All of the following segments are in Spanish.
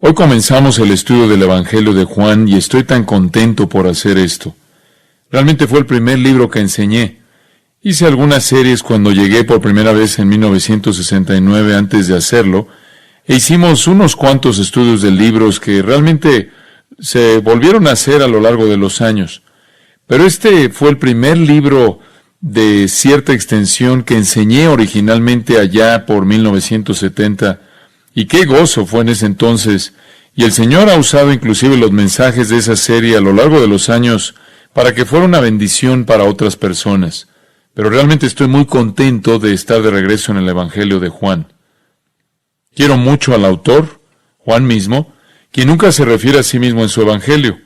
Hoy comenzamos el estudio del Evangelio de Juan y estoy tan contento por hacer esto. Realmente fue el primer libro que enseñé. Hice algunas series cuando llegué por primera vez en 1969 antes de hacerlo, e hicimos unos cuantos estudios de libros que realmente se volvieron a hacer a lo largo de los años. Pero este fue el primer libro de cierta extensión que enseñé originalmente allá por 1970, y qué gozo fue en ese entonces. Y el Señor ha usado inclusive los mensajes de esa serie a lo largo de los años para que fuera una bendición para otras personas. Pero realmente estoy muy contento de estar de regreso en el Evangelio de Juan. Quiero mucho al autor, Juan mismo, quien nunca se refiere a sí mismo en su Evangelio.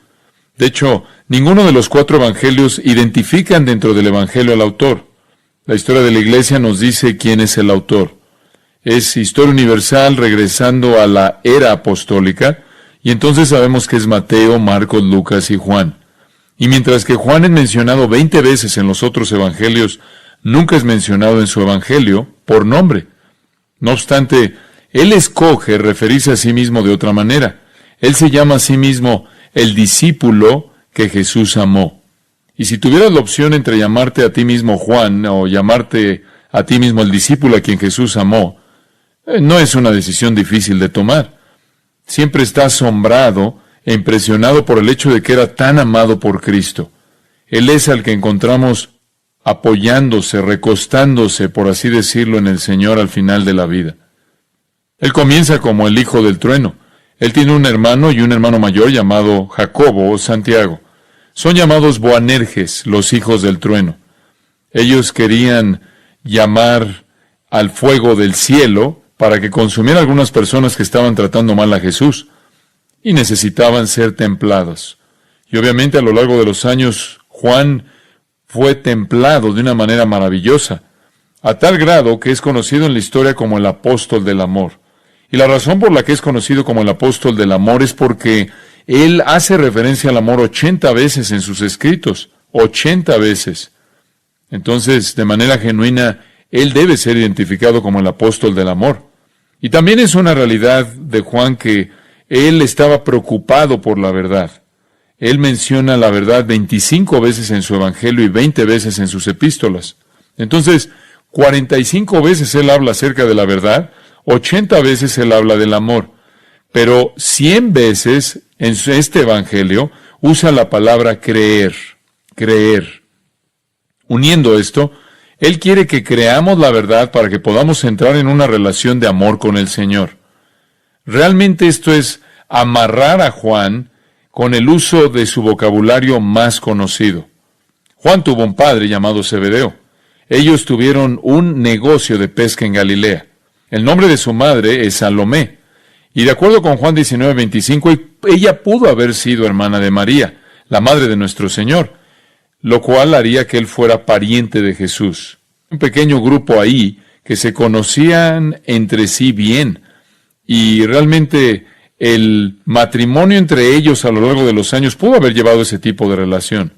De hecho, ninguno de los 4 Evangelios identifican dentro del Evangelio al autor. La historia de la Iglesia nos dice quién es el autor. Es historia universal regresando a la era apostólica, y entonces sabemos que es Mateo, Marcos, Lucas y Juan. Y mientras que Juan es mencionado 20 veces en los otros evangelios, nunca es mencionado en su evangelio por nombre. No obstante, él escoge referirse a sí mismo de otra manera. Él se llama a sí mismo el discípulo que Jesús amó. Y si tuvieras la opción entre llamarte a ti mismo Juan o llamarte a ti mismo el discípulo a quien Jesús amó, no es una decisión difícil de tomar. Siempre está asombrado e impresionado por el hecho de que era tan amado por Cristo. Él es al que encontramos apoyándose, recostándose, por así decirlo, en el Señor al final de la vida. Él comienza como el hijo del trueno. Él tiene un hermano y un hermano mayor llamado Jacobo o Santiago. Son llamados Boanerges, los hijos del trueno. Ellos querían llamar al fuego del cielo para que consumiera a algunas personas que estaban tratando mal a Jesús, y necesitaban ser templados. Y obviamente a lo largo de los años, Juan fue templado de una manera maravillosa, a tal grado que es conocido en la historia como el apóstol del amor. Y la razón por la que es conocido como el apóstol del amor es porque él hace referencia al amor 80 veces en sus escritos, 80 veces. Entonces, de manera genuina, él debe ser identificado como el apóstol del amor. Y también es una realidad de Juan que él estaba preocupado por la verdad. Él menciona la verdad 25 veces en su evangelio y 20 veces en sus epístolas. Entonces, 45 veces él habla acerca de la verdad, 80 veces él habla del amor. Pero 100 veces en este evangelio usa la palabra creer. Uniendo esto, él quiere que creamos la verdad para que podamos entrar en una relación de amor con el Señor. Realmente esto es amarrar a Juan con el uso de su vocabulario más conocido. Juan tuvo un padre llamado Zebedeo. Ellos tuvieron un negocio de pesca en Galilea. El nombre de su madre es Salomé. Y de acuerdo con Juan 19:25, ella pudo haber sido hermana de María, la madre de nuestro Señor, lo cual haría que él fuera pariente de Jesús. Un pequeño grupo ahí que se conocían entre sí bien, y realmente el matrimonio entre ellos a lo largo de los años pudo haber llevado ese tipo de relación.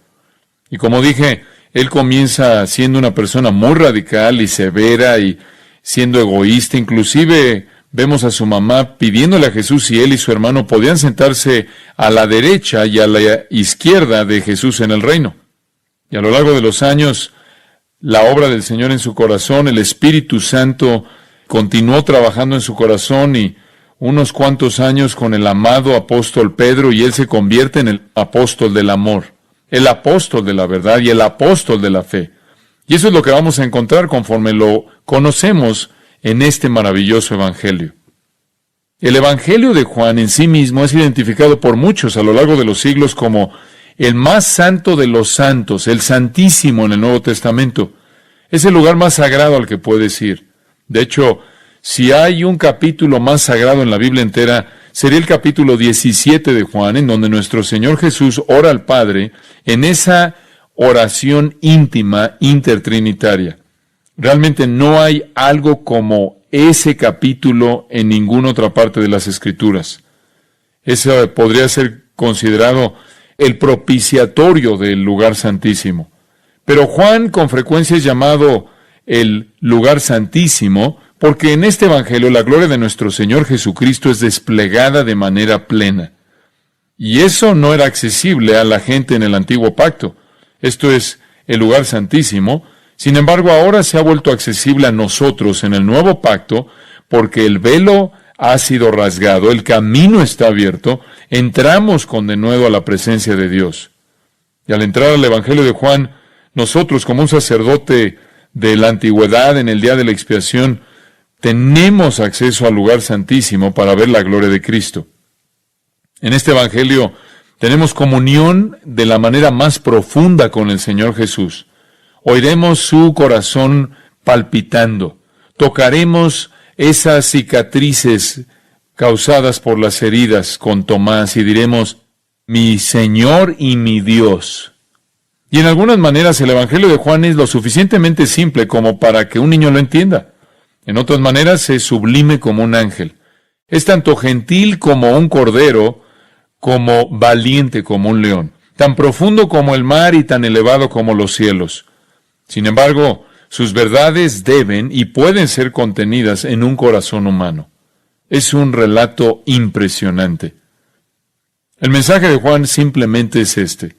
Y como dije, él comienza siendo una persona muy radical y severa y siendo egoísta. Inclusive vemos a su mamá pidiéndole a Jesús si él y su hermano podían sentarse a la derecha y a la izquierda de Jesús en el reino. Y a lo largo de los años, la obra del Señor en su corazón, el Espíritu Santo continuó trabajando en su corazón, y unos cuantos años con el amado apóstol Pedro, y él se convierte en el apóstol del amor, el apóstol de la verdad y el apóstol de la fe. Y eso es lo que vamos a encontrar conforme lo conocemos en este maravilloso evangelio. El evangelio de Juan en sí mismo es identificado por muchos a lo largo de los siglos como el más santo de los santos, el Santísimo en el Nuevo Testamento. Es el lugar más sagrado al que puedes ir. De hecho, si hay un capítulo más sagrado en la Biblia entera, sería el capítulo 17 de Juan, en donde nuestro Señor Jesús ora al Padre en esa oración íntima intertrinitaria. Realmente no hay algo como ese capítulo en ninguna otra parte de las Escrituras. Ese podría ser considerado el propiciatorio del lugar santísimo. Pero Juan con frecuencia es llamado el lugar santísimo porque en este Evangelio la gloria de nuestro Señor Jesucristo es desplegada de manera plena. Y eso no era accesible a la gente en el antiguo pacto. Esto es el lugar santísimo. Sin embargo, ahora se ha vuelto accesible a nosotros en el nuevo pacto, porque el velo ha sido rasgado, el camino está abierto, entramos con denuedo a la presencia de Dios. Y al entrar al Evangelio de Juan, nosotros, como un sacerdote de la antigüedad en el día de la expiación, tenemos acceso al lugar santísimo para ver la gloria de Cristo. En este Evangelio tenemos comunión de la manera más profunda con el Señor Jesús. Oiremos su corazón palpitando. Tocaremos esas cicatrices causadas por las heridas con Tomás y diremos, mi Señor y mi Dios. Y en algunas maneras el Evangelio de Juan es lo suficientemente simple como para que un niño lo entienda. En otras maneras es sublime como un ángel. Es tanto gentil como un cordero, como valiente como un león, tan profundo como el mar y tan elevado como los cielos. Sin embargo, sus verdades deben y pueden ser contenidas en un corazón humano. Es un relato impresionante. El mensaje de Juan simplemente es este: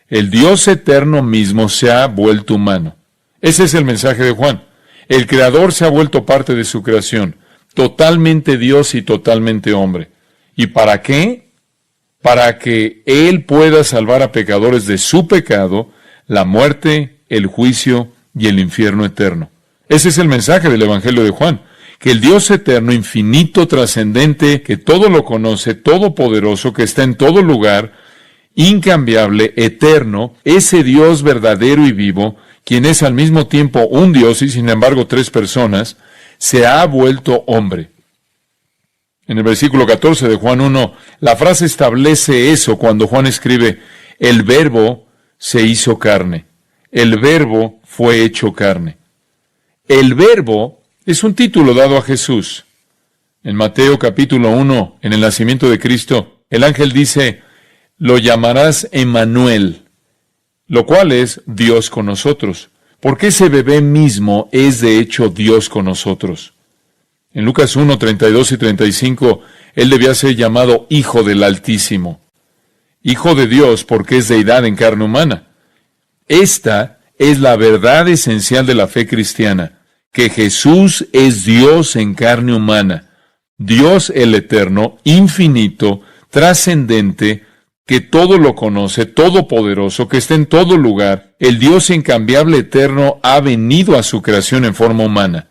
el Dios eterno mismo se ha vuelto humano. Ese es el mensaje de Juan. El Creador se ha vuelto parte de su creación, totalmente Dios y totalmente hombre. ¿Y para qué? Para que Él pueda salvar a pecadores de su pecado, la muerte, el juicio y el infierno eterno. Ese es el mensaje del Evangelio de Juan, que el Dios eterno, infinito, trascendente, que todo lo conoce, todopoderoso, que está en todo lugar, incambiable, eterno, ese Dios verdadero y vivo, quien es al mismo tiempo un Dios y sin embargo tres personas, se ha vuelto hombre. En el versículo 14 de Juan 1, la frase establece eso cuando Juan escribe, el Verbo se hizo carne. El Verbo fue hecho carne. El Verbo es un título dado a Jesús. En Mateo capítulo 1, en el nacimiento de Cristo, el ángel dice, lo llamarás Emmanuel, lo cual es Dios con nosotros, porque ese bebé mismo es de hecho Dios con nosotros. En Lucas 1, 32 y 35, él debía ser llamado Hijo del Altísimo. Hijo de Dios porque es deidad en carne humana. Esta es la verdad esencial de la fe cristiana, que Jesús es Dios en carne humana. Dios el eterno, infinito, trascendente, que todo lo conoce, todopoderoso, que está en todo lugar. El Dios incambiable eterno ha venido a su creación en forma humana.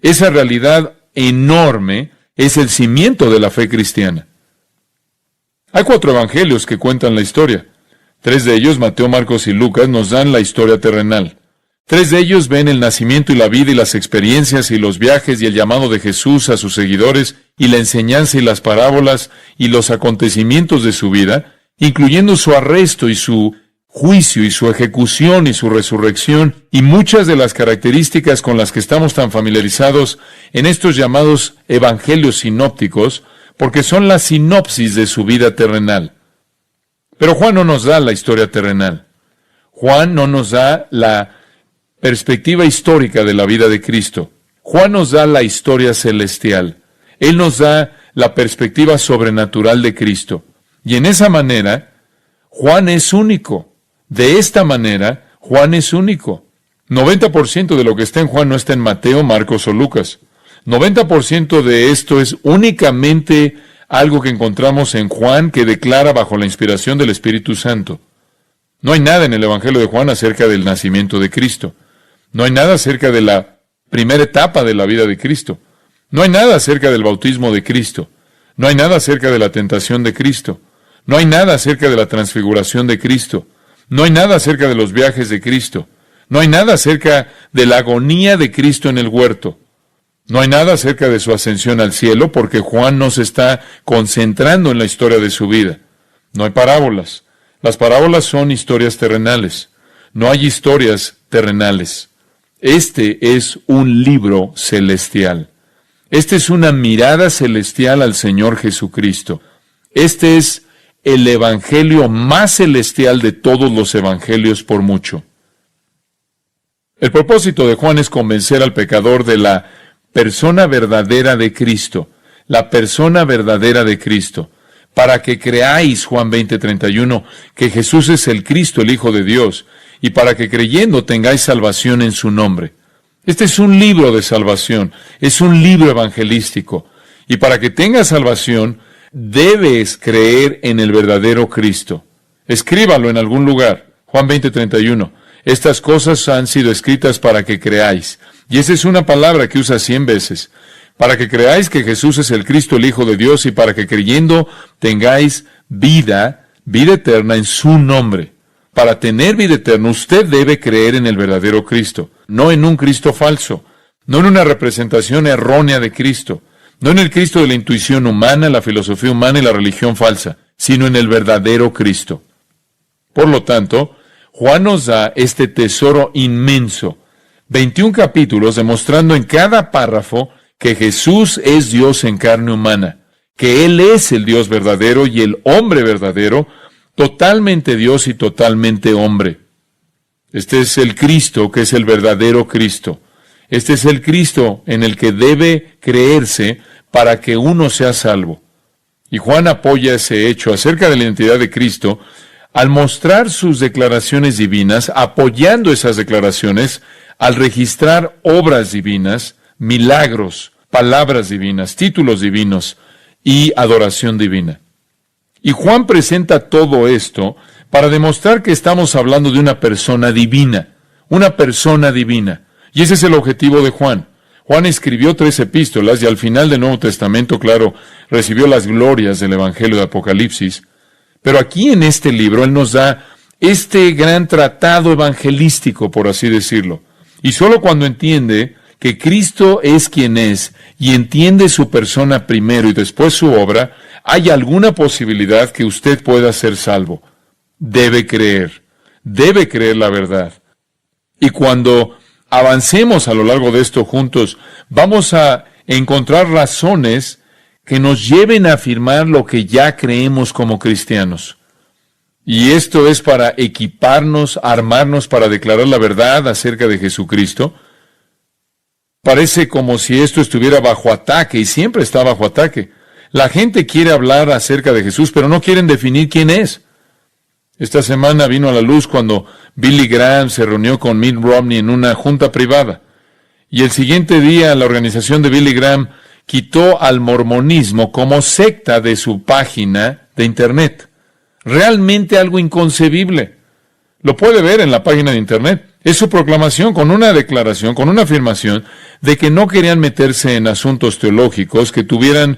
Esa realidad enorme es el cimiento de la fe cristiana. Hay 4 evangelios que cuentan la historia. 3 de ellos, Mateo, Marcos y Lucas, nos dan la historia terrenal. 3 de ellos ven el nacimiento y la vida y las experiencias y los viajes y el llamado de Jesús a sus seguidores y la enseñanza y las parábolas y los acontecimientos de su vida, incluyendo su arresto y su juicio y su ejecución y su resurrección y muchas de las características con las que estamos tan familiarizados en estos llamados evangelios sinópticos, porque son la sinopsis de su vida terrenal. Pero Juan no nos da la historia terrenal. Juan no nos da la perspectiva histórica de la vida de Cristo. Juan nos da la historia celestial. Él nos da la perspectiva sobrenatural de Cristo. Y en esa manera, Juan es único. De esta manera, Juan es único. 90% de lo que está en Juan no está en Mateo, Marcos o Lucas. 90% de esto es únicamente algo que encontramos en Juan que declara bajo la inspiración del Espíritu Santo. No hay nada en el Evangelio de Juan acerca del nacimiento de Cristo. No hay nada acerca de la primera etapa de la vida de Cristo. No hay nada acerca del bautismo de Cristo. No hay nada acerca de la tentación de Cristo. No hay nada acerca de la transfiguración de Cristo. No hay nada acerca de los viajes de Cristo. No hay nada acerca de la agonía de Cristo en el huerto. No hay nada acerca de su ascensión al cielo, porque Juan no se está concentrando en la historia de su vida. No hay parábolas. Las parábolas son historias terrenales. No hay historias terrenales. Este es un libro celestial. Este es una mirada celestial al Señor Jesucristo. Este es el evangelio más celestial de todos los evangelios por mucho. El propósito de Juan es convencer al pecador de la persona verdadera de Cristo, la persona verdadera de Cristo, para que creáis, Juan 20:31, que Jesús es el Cristo, el Hijo de Dios, y para que creyendo tengáis salvación en su nombre. Este es un libro de salvación, es un libro evangelístico, y para que tengas salvación, debes creer en el verdadero Cristo. Escríbalo en algún lugar, Juan 20:31. Estas cosas han sido escritas para que creáis. Y esa es una palabra que usa 100 veces. Para que creáis que Jesús es el Cristo, el Hijo de Dios, y para que creyendo tengáis vida eterna en su nombre. Para tener vida eterna, usted debe creer en el verdadero Cristo, no en un Cristo falso, no en una representación errónea de Cristo, no en el Cristo de la intuición humana, la filosofía humana y la religión falsa, sino en el verdadero Cristo. Por lo tanto, Juan nos da este tesoro inmenso, 21 capítulos demostrando en cada párrafo que Jesús es Dios en carne humana, que Él es el Dios verdadero y el hombre verdadero, totalmente Dios y totalmente hombre. Este es el Cristo que es el verdadero Cristo. Este es el Cristo en el que debe creerse para que uno sea salvo. Y Juan apoya ese hecho acerca de la identidad de Cristo al mostrar sus declaraciones divinas, apoyando esas declaraciones al registrar obras divinas, milagros, palabras divinas, títulos divinos y adoración divina. Y Juan presenta todo esto para demostrar que estamos hablando de una persona divina, una persona divina. Y ese es el objetivo de Juan. Juan escribió 3 epístolas y al final del Nuevo Testamento, claro, recibió las glorias del Evangelio de Apocalipsis. Pero aquí en este libro él nos da este gran tratado evangelístico, por así decirlo. Y solo cuando entiende que Cristo es quien es y entiende su persona primero y después su obra, hay alguna posibilidad que usted pueda ser salvo. Debe creer la verdad. Y cuando avancemos a lo largo de esto juntos, vamos a encontrar razones que nos lleven a afirmar lo que ya creemos como cristianos. Y esto es para equiparnos, armarnos para declarar la verdad acerca de Jesucristo. Parece como si esto estuviera bajo ataque, y siempre está bajo ataque. La gente quiere hablar acerca de Jesús, pero no quieren definir quién es. Esta semana vino a la luz cuando Billy Graham se reunió con Mitt Romney en una junta privada. Y el siguiente día la organización de Billy Graham quitó al mormonismo como secta de su página de Internet. Realmente algo inconcebible. Lo puede ver en la página de Internet. Es su proclamación con una declaración, con una afirmación de que no querían meterse en asuntos teológicos que tuvieran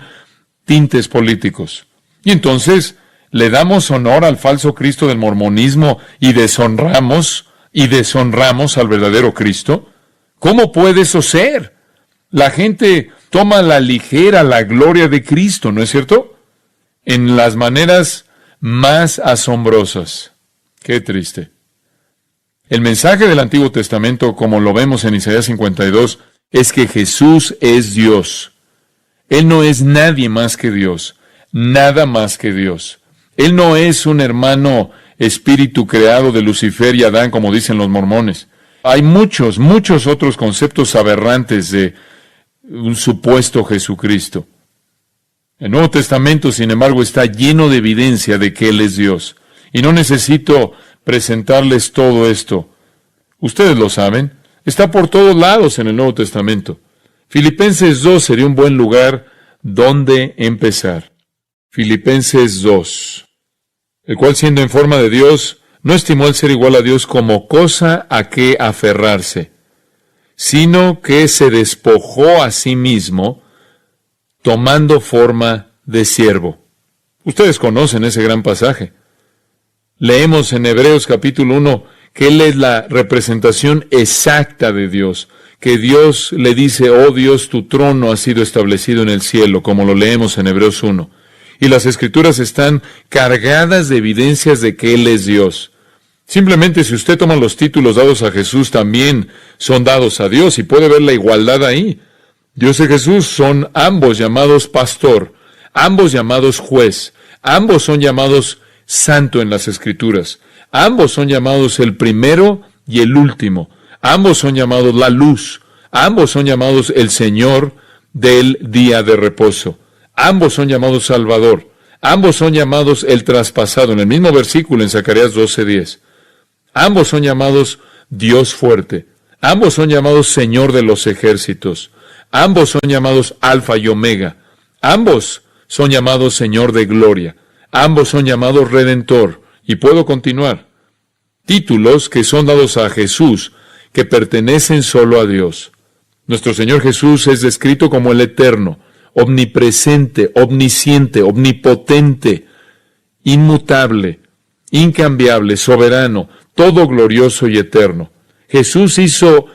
tintes políticos. Y entonces le damos honor al falso Cristo del mormonismo y deshonramos al verdadero Cristo. ¿Cómo puede eso ser? La gente toma a la ligera la gloria de Cristo, ¿no es cierto? En las maneras más asombrosas. Qué triste. El mensaje del Antiguo Testamento, como lo vemos en Isaías 52, es que Jesús es Dios. Él no es nadie más que Dios, nada más que Dios. Él no es un hermano espíritu creado de Lucifer y Adán, como dicen los mormones. Hay muchos otros conceptos aberrantes de un supuesto Jesucristo. El Nuevo Testamento, sin embargo, está lleno de evidencia de que Él es Dios. Y no necesito presentarles todo esto. Ustedes lo saben. Está por todos lados en el Nuevo Testamento. Filipenses 2 sería un buen lugar donde empezar. Filipenses 2, el cual siendo en forma de Dios, no estimó el ser igual a Dios como cosa a que aferrarse, sino que se despojó a sí mismo, tomando forma de siervo. Ustedes conocen ese gran pasaje. Leemos en Hebreos capítulo 1 que Él es la representación exacta de Dios, que Dios le dice, oh Dios, tu trono ha sido establecido en el cielo, como lo leemos en Hebreos 1. Y las Escrituras están cargadas de evidencias de que Él es Dios. Simplemente si usted toma los títulos dados a Jesús, también son dados a Dios, y puede ver la igualdad ahí. Dios y Jesús son ambos llamados pastor, ambos llamados juez, ambos son llamados santo en las Escrituras, ambos son llamados el primero y el último, ambos son llamados la luz, Ambos son llamados el Señor del día de reposo. Ambos son llamados Salvador. Ambos son llamados el traspasado, en el mismo versículo en Zacarías 12:10. Ambos son llamados Dios fuerte. Ambos son llamados Señor de los ejércitos. Ambos son llamados Alfa y Omega. Ambos son llamados Señor de gloria. Ambos son llamados Redentor. Y puedo continuar. Títulos que son dados a Jesús, que pertenecen solo a Dios. Nuestro Señor Jesús es descrito como el Eterno, omnipresente, omnisciente, omnipotente, inmutable, incambiable, soberano, todo glorioso y eterno. Jesús hizo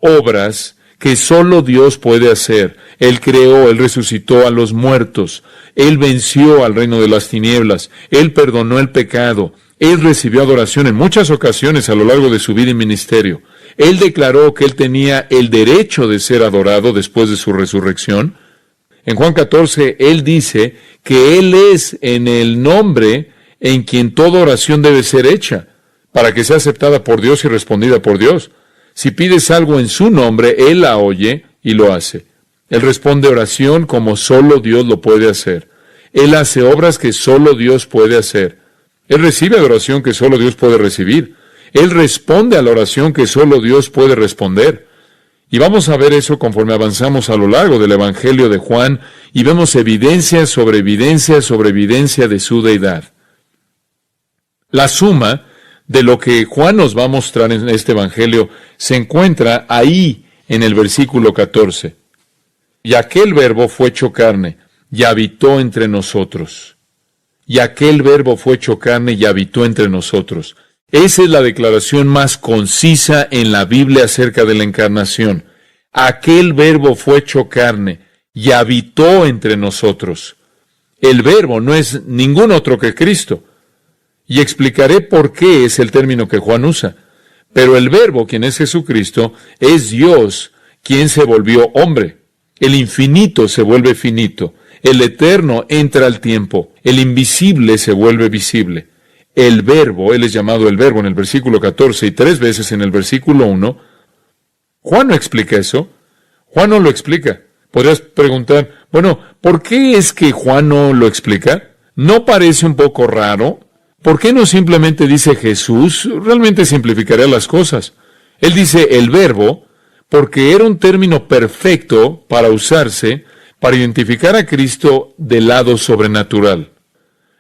obras que solo Dios puede hacer. Él creó, Él resucitó a los muertos, Él venció al reino de las tinieblas, Él perdonó el pecado, Él recibió adoración en muchas ocasiones a lo largo de su vida y ministerio. Él declaró que Él tenía el derecho de ser adorado después de su resurrección. En Juan 14, Él dice que Él es en el nombre en quien toda oración debe ser hecha, para que sea aceptada por Dios y respondida por Dios. Si pides algo en su nombre, Él la oye y lo hace. Él responde oración como solo Dios lo puede hacer. Él hace obras que solo Dios puede hacer. Él recibe adoración que solo Dios puede recibir. Él responde a la oración que solo Dios puede responder. Y vamos a ver eso conforme avanzamos a lo largo del Evangelio de Juan y vemos evidencia sobre evidencia sobre evidencia de su deidad. La suma de lo que Juan nos va a mostrar en este Evangelio se encuentra ahí en el versículo 14. Y aquel verbo fue hecho carne y habitó entre nosotros. Y aquel verbo fue hecho carne y habitó entre nosotros. Esa es la declaración más concisa en la Biblia acerca de la encarnación. Aquel verbo fue hecho carne y habitó entre nosotros. El verbo no es ningún otro que Cristo. Y explicaré por qué es el término que Juan usa. Pero el verbo, quien es Jesucristo, es Dios, quien se volvió hombre. El infinito se vuelve finito. El eterno entra al tiempo. El invisible se vuelve visible. El verbo, Él es llamado el verbo en el versículo 14 y 3 veces en el versículo 1. Juan no explica eso. Juan no lo explica. Podrías preguntar, bueno, ¿por qué es que Juan no lo explica? ¿No parece un poco raro? ¿Por qué no simplemente dice Jesús? Realmente simplificaría las cosas. Él dice el verbo porque era un término perfecto para usarse para identificar a Cristo del lado sobrenatural.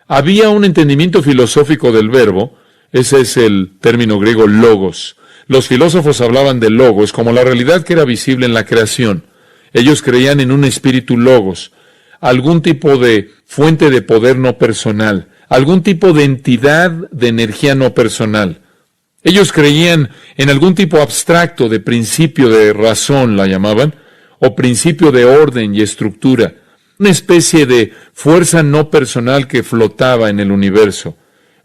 Había un entendimiento filosófico del verbo, ese es el término griego logos. Los filósofos hablaban de logos como la realidad que era visible en la creación. Ellos creían en un espíritu logos, algún tipo de fuente de poder no personal, algún tipo de entidad de energía no personal. Ellos creían en algún tipo abstracto de principio de razón, la llamaban, o principio de orden y estructura. Una especie de fuerza no personal que flotaba en el universo,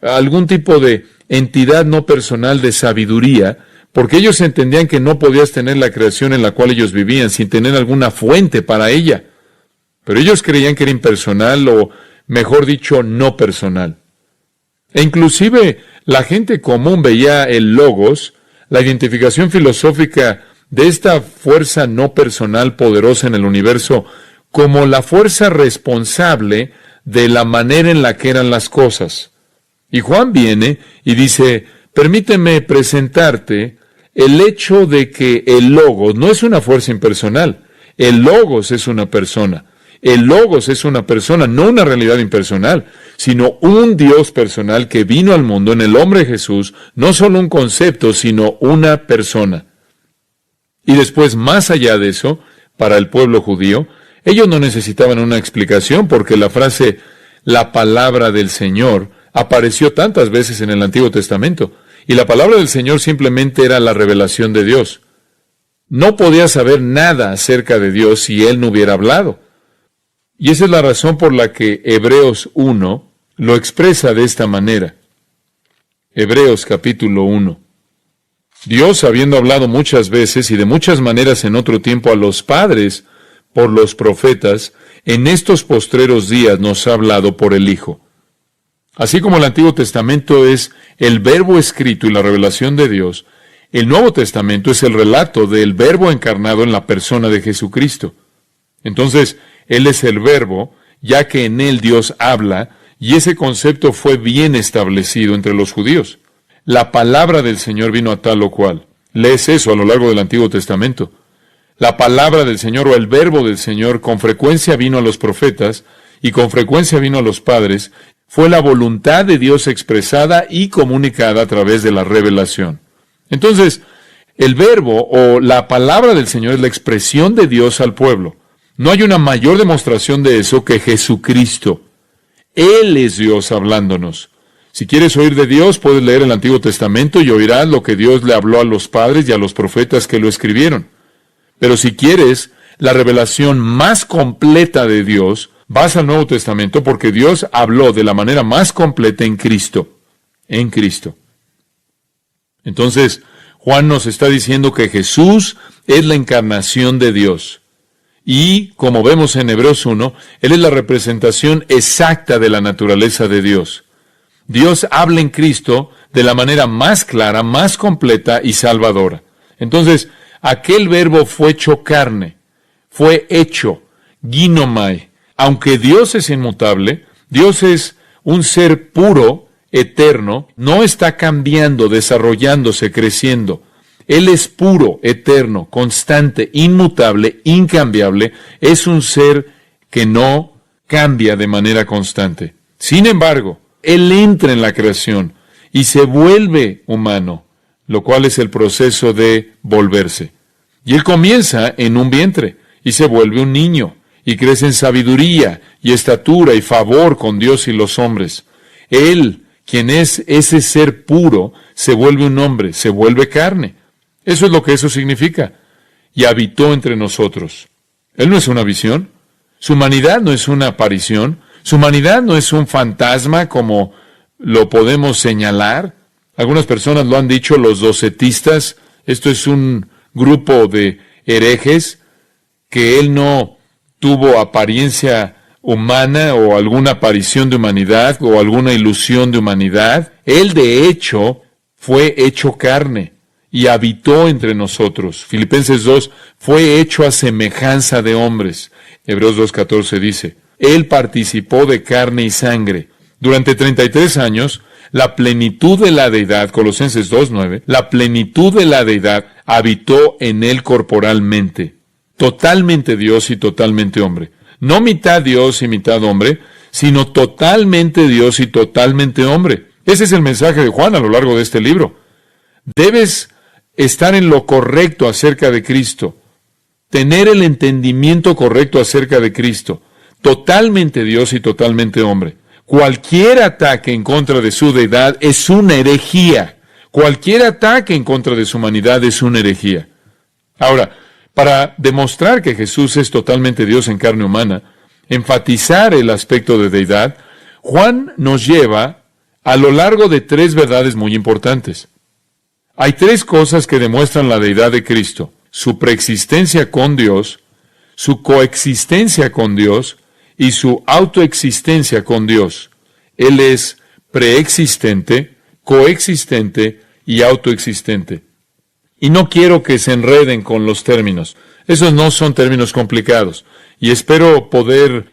algún tipo de entidad no personal de sabiduría, porque ellos entendían que no podías tener la creación en la cual ellos vivían sin tener alguna fuente para ella. Pero ellos creían que era impersonal o, mejor dicho, no personal. E inclusive la gente común veía el logos, la identificación filosófica de esta fuerza no personal poderosa en el universo, como la fuerza responsable de la manera en la que eran las cosas. Y Juan viene y dice, permíteme presentarte el hecho de que el logos no es una fuerza impersonal, el logos es una persona. El logos es una persona, no una realidad impersonal, sino un Dios personal que vino al mundo en el hombre Jesús, no solo un concepto, sino una persona. Y después, más allá de eso, para el pueblo judío, ellos no necesitaban una explicación porque la frase, la palabra del Señor, apareció tantas veces en el Antiguo Testamento. Y la palabra del Señor simplemente era la revelación de Dios. No podía saber nada acerca de Dios si Él no hubiera hablado. Y esa es la razón por la que Hebreos 1 lo expresa de esta manera. Hebreos capítulo 1. Dios, habiendo hablado muchas veces y de muchas maneras en otro tiempo a los padres por los profetas, en estos postreros días nos ha hablado por el Hijo. Así como el Antiguo Testamento es el verbo escrito y la revelación de Dios, El Nuevo Testamento es el relato del Verbo encarnado en la persona de Jesucristo. Entonces, Él es el Verbo, ya que en Él Dios habla, y ese concepto fue bien establecido entre los judíos. La palabra del Señor vino a tal o cual. Lees eso a lo largo del Antiguo Testamento. La palabra del Señor o el verbo del Señor con frecuencia vino a los profetas y con frecuencia vino a los padres. Fue la voluntad de Dios expresada y comunicada a través de la revelación. Entonces, el verbo o la palabra del Señor es la expresión de Dios al pueblo. No hay una mayor demostración de eso que Jesucristo. Él es Dios hablándonos. Si quieres oír de Dios, puedes leer el Antiguo Testamento y oirás lo que Dios le habló a los padres y a los profetas que lo escribieron. Pero si quieres la revelación más completa de Dios, vas al Nuevo Testamento porque Dios habló de la manera más completa en Cristo. En Cristo. Entonces, Juan nos está diciendo que Jesús es la encarnación de Dios. Y, como vemos en Hebreos 1, Él es la representación exacta de la naturaleza de Dios. Dios habla en Cristo de la manera más clara, más completa y salvadora. Entonces, aquel verbo fue hecho carne, fue hecho, ginomai. Aunque Dios es inmutable, Dios es un ser puro, eterno, no está cambiando, desarrollándose, creciendo. Él es puro, eterno, constante, inmutable, incambiable. Es un ser que no cambia de manera constante. Sin embargo, Él entra en la creación y se vuelve humano, lo cual es el proceso de volverse. Y Él comienza en un vientre y se vuelve un niño y crece en sabiduría y estatura y favor con Dios y los hombres. Él, quien es ese ser puro, se vuelve un hombre, se vuelve carne. Eso es lo que eso significa. Y habitó entre nosotros. Él no es una visión. Su humanidad no es una aparición. Su humanidad no es un fantasma como lo podemos señalar. Algunas personas lo han dicho, los docetistas. Esto es un grupo de herejes que Él no tuvo apariencia humana o alguna aparición de humanidad o alguna ilusión de humanidad. Él, de hecho, fue hecho carne y habitó entre nosotros. Filipenses 2, fue hecho a semejanza de hombres. Hebreos 2:14 dice, Él participó de carne y sangre. Durante 33 años, la plenitud de la deidad, Colosenses 2:9, la plenitud de la deidad habitó en Él corporalmente. Totalmente Dios y totalmente hombre. No mitad Dios y mitad hombre, sino totalmente Dios y totalmente hombre. Ese es el mensaje de Juan a lo largo de este libro. Debes estar en lo correcto acerca de Cristo, tener el entendimiento correcto acerca de Cristo, totalmente Dios y totalmente hombre. Cualquier ataque en contra de su deidad es una herejía. Cualquier ataque en contra de su humanidad es una herejía. Ahora, para demostrar que Jesús es totalmente Dios en carne humana, enfatizar el aspecto de deidad, Juan nos lleva a lo largo de 3 verdades muy importantes. Hay 3 cosas que demuestran la deidad de Cristo: su preexistencia con Dios, su coexistencia con Dios y su autoexistencia con Dios. Él es preexistente, coexistente y autoexistente. Y no quiero que se enreden con los términos. Esos no son términos complicados. Y espero poder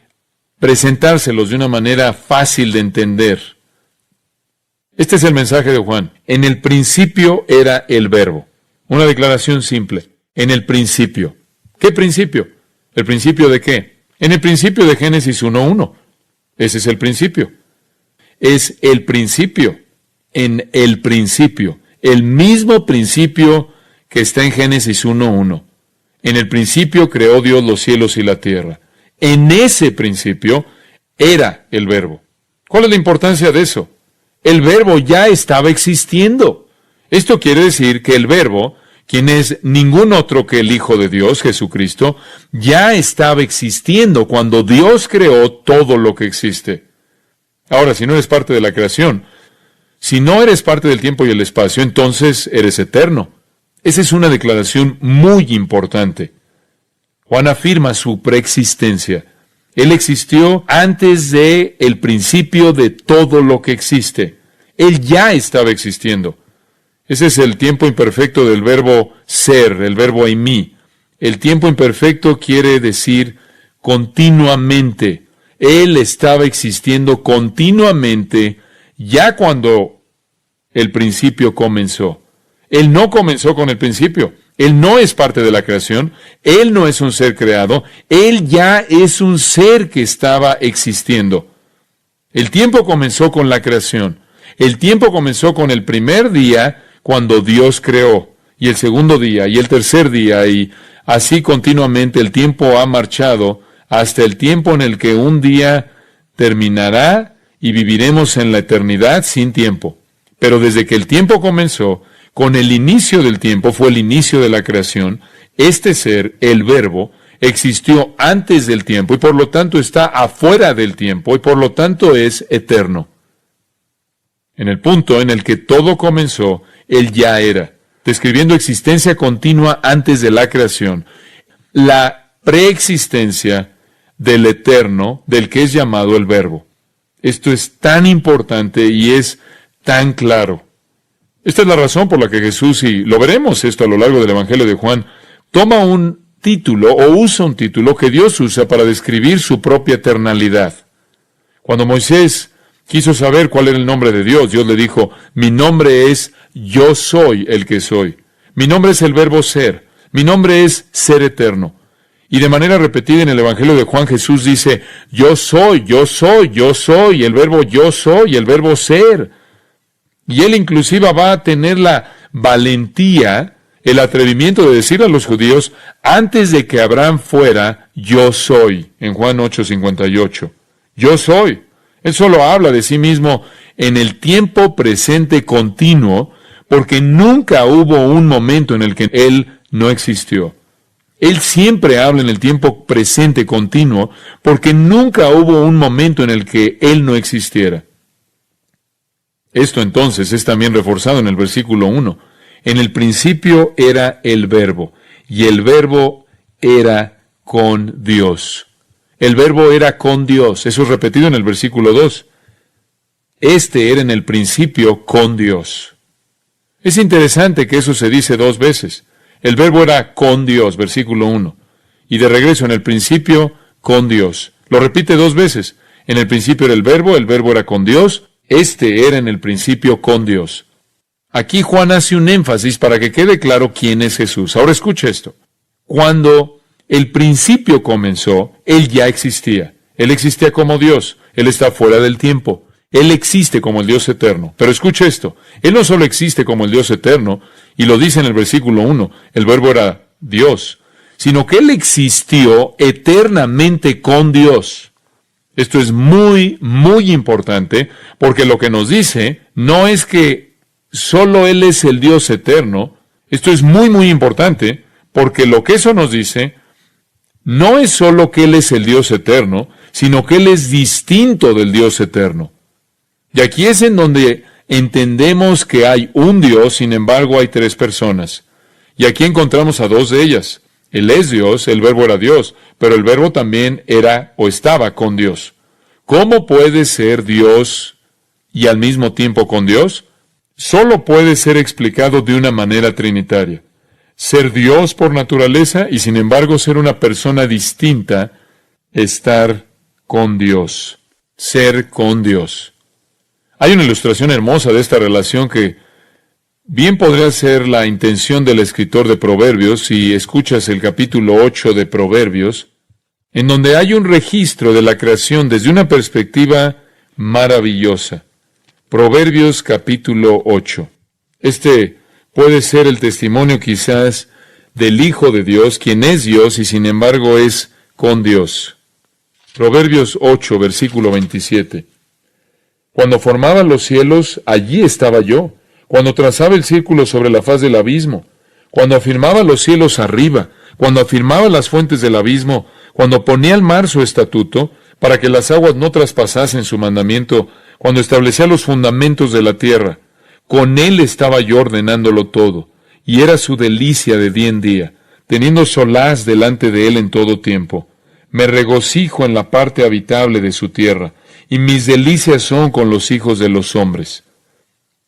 presentárselos de una manera fácil de entender. Este es el mensaje de Juan. En el principio era el verbo. Una declaración simple. En el principio. ¿Qué principio? ¿El principio de qué? En el principio de Génesis 1:1. Ese es el principio. Es el principio. En el principio. El mismo principio que está en Génesis 1:1. En el principio creó Dios los cielos y la tierra. En ese principio era el verbo. ¿Cuál es la importancia de eso? El verbo ya estaba existiendo. Esto quiere decir que el verbo, quien es ningún otro que el Hijo de Dios, Jesucristo, ya estaba existiendo cuando Dios creó todo lo que existe. Ahora, si no eres parte de la creación, si no eres parte del tiempo y el espacio, entonces eres eterno. Esa es una declaración muy importante. Juan afirma su preexistencia. Él existió antes de el principio de todo lo que existe. Él ya estaba existiendo. Ese es el tiempo imperfecto del verbo ser, el verbo eimi. El tiempo imperfecto quiere decir continuamente. Él estaba existiendo continuamente ya cuando el principio comenzó. Él no comenzó con el principio. Él no es parte de la creación. Él no es un ser creado. Él ya es un ser que estaba existiendo. El tiempo comenzó con la creación. El tiempo comenzó con el primer día cuando Dios creó, y el segundo día, y el tercer día, y así continuamente el tiempo ha marchado hasta el tiempo en el que un día terminará y viviremos en la eternidad sin tiempo. Pero desde que el tiempo comenzó, con el inicio del tiempo, fue el inicio de la creación, este ser, el Verbo, existió antes del tiempo y por lo tanto está afuera del tiempo y por lo tanto es eterno. En el punto en el que todo comenzó, Él ya era, describiendo existencia continua antes de la creación, la preexistencia del eterno, del que es llamado el Verbo. Esto es tan importante y es tan claro. Esta es la razón por la que Jesús, y lo veremos esto a lo largo del Evangelio de Juan, toma un título o usa un título que Dios usa para describir su propia eternalidad. Cuando Moisés quiso saber cuál era el nombre de Dios, Dios le dijo, mi nombre es Yo soy el que soy. Mi nombre es el verbo ser. Mi nombre es ser eterno. Y de manera repetida en el Evangelio de Juan, Jesús dice, yo soy, yo soy, yo soy, el verbo yo soy, el verbo ser. Y él inclusive va a tener la valentía, el atrevimiento de decir a los judíos, antes de que Abraham fuera, yo soy, en Juan 8:58. Yo soy. Él solo habla de sí mismo en el tiempo presente continuo, porque nunca hubo un momento en el que Él no existió. Él siempre habla en el tiempo presente continuo, porque nunca hubo un momento en el que Él no existiera. Esto entonces es también reforzado en el versículo 1. En el principio era el Verbo, y el Verbo era con Dios. El Verbo era con Dios. Eso es repetido en el versículo 2. Este era en el principio con Dios. Es interesante que eso se dice dos veces. El Verbo era con Dios, versículo 1. Y de regreso en el principio con Dios. Lo repite dos veces. En el principio era el Verbo era con Dios. Este era en el principio con Dios. Aquí Juan hace un énfasis para que quede claro quién es Jesús. Ahora escucha esto. Cuando el principio comenzó, Él ya existía. Él existía como Dios. Él está fuera del tiempo. Él existe como el Dios eterno. Pero escucha esto. Él no solo existe como el Dios eterno, y lo dice en el versículo 1, el Verbo era Dios, sino que Él existió eternamente con Dios. Esto es muy, muy importante, porque lo que nos dice no es que solo Él es el Dios eterno. Esto es muy, muy importante, porque lo que eso nos dice no es solo que Él es el Dios eterno, sino que Él es distinto del Dios eterno. Y aquí es en donde entendemos que hay un Dios, sin embargo hay tres personas. Y aquí encontramos a dos de ellas. Él es Dios, el Verbo era Dios, pero el Verbo también era o estaba con Dios. ¿Cómo puede ser Dios y al mismo tiempo con Dios? Solo puede ser explicado de una manera trinitaria. Ser Dios por naturaleza y sin embargo ser una persona distinta, estar con Dios, ser con Dios. Hay una ilustración hermosa de esta relación que bien podría ser la intención del escritor de Proverbios si escuchas el capítulo 8 de Proverbios, en donde hay un registro de la creación desde una perspectiva maravillosa. Proverbios capítulo 8. Este puede ser el testimonio quizás del Hijo de Dios, quien es Dios y sin embargo es con Dios. Proverbios 8, versículo 27. Cuando formaba los cielos, allí estaba yo. Cuando trazaba el círculo sobre la faz del abismo. Cuando afirmaba los cielos arriba. Cuando afirmaba las fuentes del abismo. Cuando ponía al mar su estatuto, para que las aguas no traspasasen su mandamiento. Cuando establecía los fundamentos de la tierra. Con Él estaba yo ordenándolo todo. Y era su delicia de día en día, teniendo solaz delante de Él en todo tiempo. Me regocijo en la parte habitable de su tierra, y mis delicias son con los hijos de los hombres.